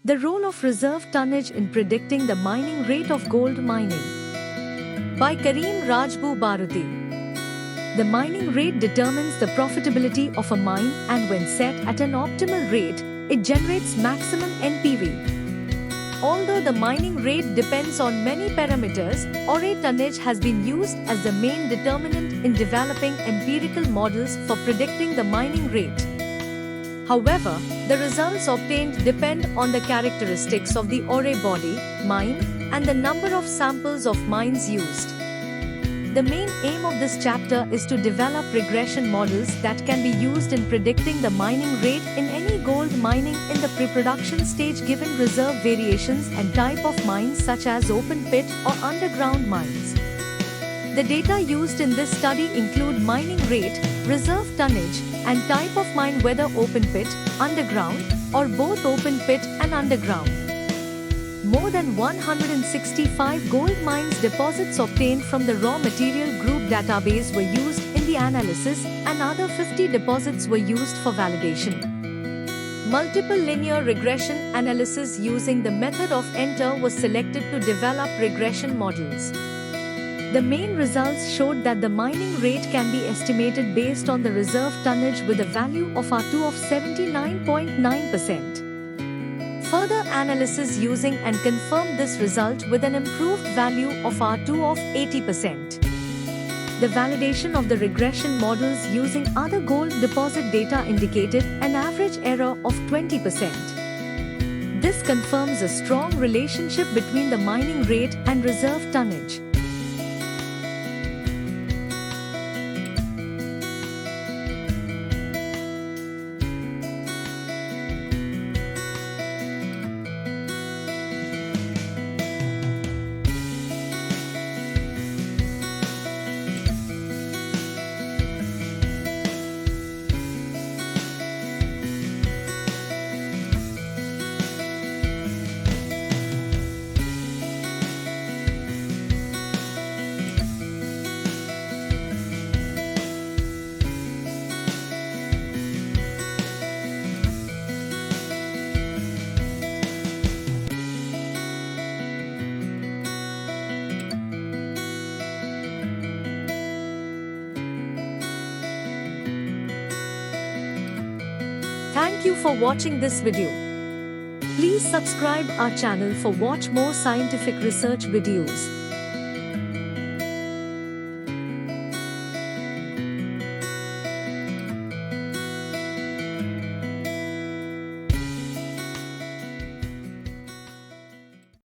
The role of reserve tonnage in predicting the mining rate of gold mining. By Kareem Rajbu Baruti. The mining rate determines the profitability of a mine, and when set at an optimal rate, it generates maximum NPV. Although the mining rate depends on many parameters, ore tonnage has been used as the main determinant in developing empirical models for predicting the mining rate. However, the results obtained depend on the characteristics of the ore body, mine, and the number of samples of mines used. The main aim of this chapter is to develop regression models that can be used in predicting the mining rate in any gold mining in the pre-production stage given reserve variations and type of mines such as open pit or underground mines. The data used in this study include mining rate, reserve tonnage, and type of mine, whether open pit, underground, or both open pit and underground. More than 165 gold mines deposits obtained from the raw material group database were used in the analysis, and other 50 deposits were used for validation. Multiple linear regression analysis using the method of ENTER was selected to develop regression models. The main results showed that the mining rate can be estimated based on the reserve tonnage with a value of R2 of 79.9%. Further analysis using and confirmed this result with an improved value of R2 of 80%. The validation of the regression models using other gold deposit data indicated an average error of 20%. This confirms a strong relationship between the mining rate and reserve tonnage. Thank you for watching this video. Please subscribe our channel for watch more scientific research videos.